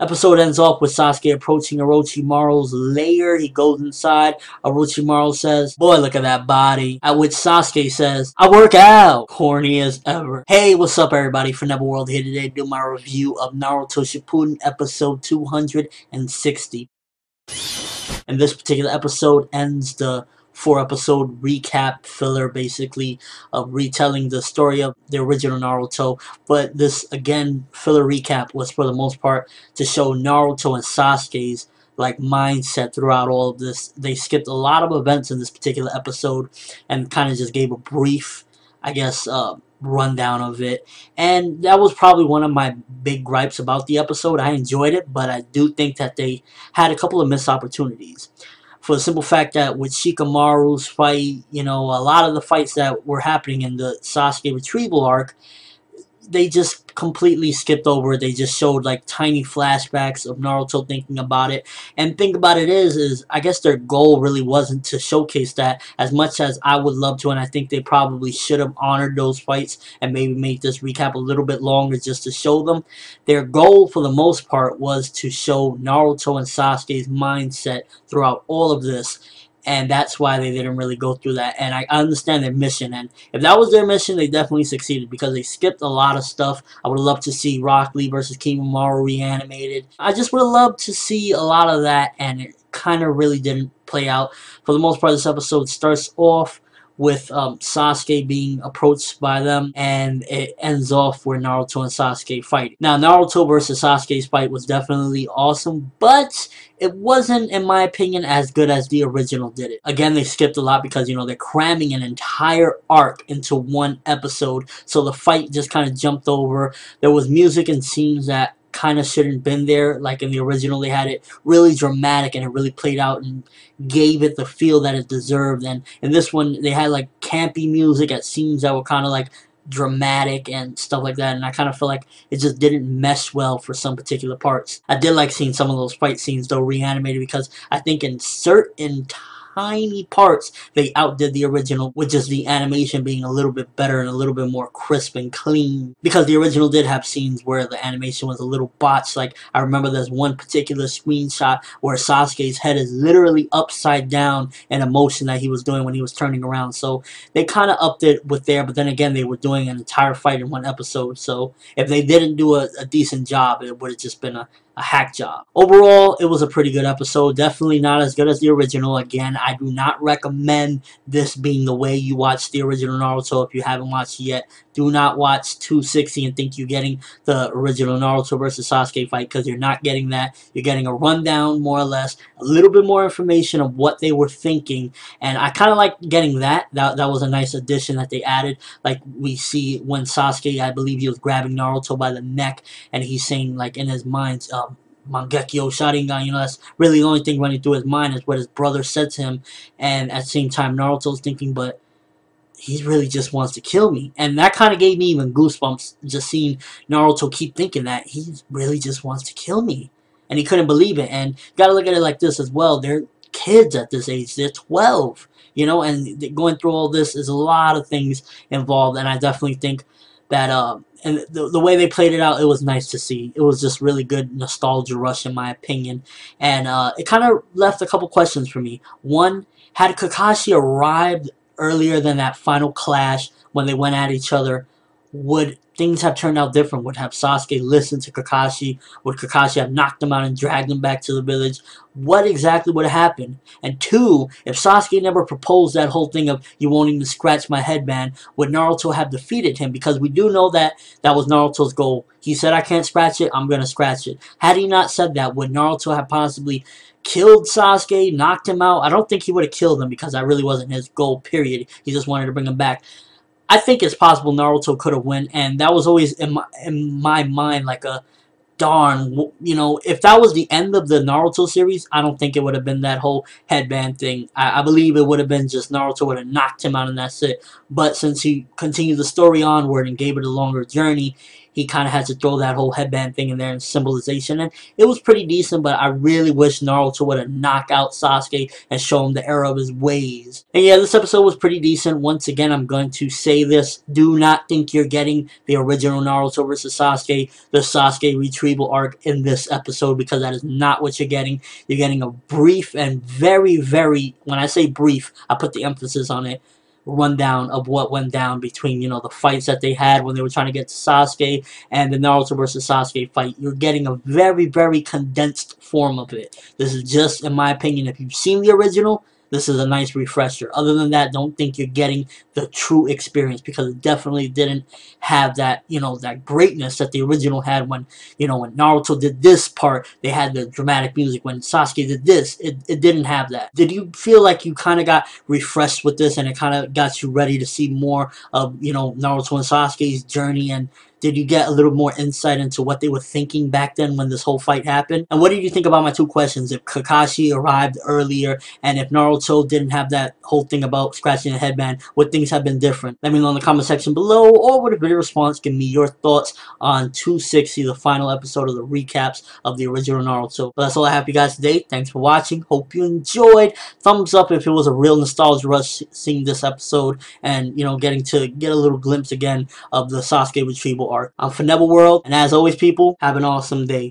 Episode ends off with Sasuke approaching Orochimaru's lair. He goes inside. Orochimaru says, "Boy, look at that body." At which Sasuke says, "I work out." Corny as ever. Hey, what's up everybody? ForneverWorld here today to do my review of Naruto Shippuden episode 260. And this particular episode ends the 4-episode recap filler, basically, of retelling the story of the original Naruto. But this, again, filler recap was for the most part to show Naruto and Sasuke's mindset throughout all of this. They skipped a lot of events in this particular episode and kind of just gave a brief, I guess, rundown of it. And that was probably one of my big gripes about the episode. I enjoyed it, but I do think that they had a couple of missed opportunities. For the simple fact that with Shikamaru's fight, a lot of the fights that were happening in the Sasuke retrieval arc, they just completely skipped over. They just showed tiny flashbacks of Naruto thinking about it. And think about it is I guess their goal really wasn't to showcase that, as much as I would love to, and I think they probably should have honored those fights and maybe made this recap a little bit longer just to show them. Their goal for the most part was to show Naruto and Sasuke's mindset throughout all of this. And that's why they didn't really go through that. And I understand their mission. And if that was their mission, they definitely succeeded, because they skipped a lot of stuff. I would have loved to see Rock Lee versus Kimimaro reanimated. I just would have loved to see a lot of that, and it kind of really didn't play out. For the most part, this episode starts off with Sasuke being approached by them, and it ends off where Naruto and Sasuke fight. Now, Naruto versus Sasuke's fight was definitely awesome, but it wasn't, in my opinion, as good as the original did it. Again, they skipped a lot because, they're cramming an entire arc into one episode, so the fight just kind of jumped over. There was music and scenes that kind of shouldn't been there. Like in the original, they had it really dramatic and it really played out and gave it the feel that it deserved. And in this one, they had campy music at scenes that were kind of dramatic and stuff like that, and I kind of feel like it just didn't mesh well for some particular parts. I did like seeing some of those fight scenes though reanimated, because I think in certain tiny parts they outdid the original, with just the animation being a little bit better and a little bit more crisp and clean, because the original did have scenes where the animation was a little botched. I remember there's one particular screenshot where Sasuke's head is literally upside down in a motion that he was doing when he was turning around. So they kind of upped it with there, but then again, they were doing an entire fight in one episode, so if they didn't do a decent job, it would have just been a hack job. Overall, it was a pretty good episode. Definitely not as good as the original. Again, I do not recommend this being the way you watch the original Naruto. If you haven't watched it yet, do not watch 260 and think you're getting the original Naruto versus Sasuke fight, because you're not getting that. You're getting a rundown, more or less, a little bit more information of what they were thinking, and I kind of like getting that. That was a nice addition that they added. We see when Sasuke, I believe he was grabbing Naruto by the neck, and he's saying in his mind, Mangekyo Sharingan, that's really the only thing running through his mind is what his brother said to him. And at the same time, Naruto's thinking, but he really just wants to kill me. And that kind of gave me even goosebumps, just seeing Naruto keep thinking that he really just wants to kill me. And he couldn't believe it. And you gotta look at it like this as well. They're kids at this age. They're 12, and going through all this is a lot of things involved. And I definitely think that and the way they played it out, it was nice to see. It was just really good nostalgia rush, in my opinion. And it kind of left a couple questions for me. One, had Kakashi arrived earlier than that final clash when they went at each other, would things have turned out different? Would have Sasuke listened to Kakashi? Would Kakashi have knocked him out and dragged him back to the village? What exactly would have happened? And two, if Sasuke never proposed that whole thing of, you won't even scratch my headband, would Naruto have defeated him? Because we do know that that was Naruto's goal. He said, I can't scratch it, I'm going to scratch it. Had he not said that, would Naruto have possibly killed Sasuke, knocked him out? I don't think he would have killed him, because that really wasn't his goal, period. He just wanted to bring him back. I think it's possible Naruto could have won, and that was always in my mind a darn, if that was the end of the Naruto series, I don't think it would have been that whole headband thing. I believe it would have been just Naruto would have knocked him out and that's it. But since he continued the story onward and gave it a longer journey, he kind of had to throw that whole headband thing in there in symbolization, and it was pretty decent, but I really wish Naruto would have knocked out Sasuke and shown him the error of his ways. And yeah, this episode was pretty decent. Once again, I'm going to say this. Do not think you're getting the original Naruto versus Sasuke, the Sasuke retrieval arc in this episode, because that is not what you're getting. You're getting a brief and very, very, when I say brief, I put the emphasis on it, rundown of what went down between, you know, the fights that they had when they were trying to get to Sasuke and the Naruto versus Sasuke fight. You're getting a very, very condensed form of it. This is just, in my opinion, if you've seen the original, this is a nice refresher. Other than that, don't think you're getting the true experience, because it definitely didn't have that, you know, that greatness that the original had. When, you know, when Naruto did this part, they had the dramatic music. When Sasuke did this, it didn't have that. Did you feel like you kind of got refreshed with this, and it kind of got you ready to see more of, you know, Naruto and Sasuke's journey? And did you get a little more insight into what they were thinking back then when this whole fight happened? And what did you think about my two questions? If Kakashi arrived earlier, and if Naruto didn't have that whole thing about scratching the headband, would things have been different? Let me know in the comment section below, or with a video response, give me your thoughts on 260, the final episode of the recaps of the original Naruto. But that's all I have for you guys today. Thanks for watching. Hope you enjoyed. Thumbs up if it was a real nostalgia rush seeing this episode, and, you know, getting to get a little glimpse again of the Sasuke retrieval arc. I'm ForneverWorld, and as always, people, have an awesome day.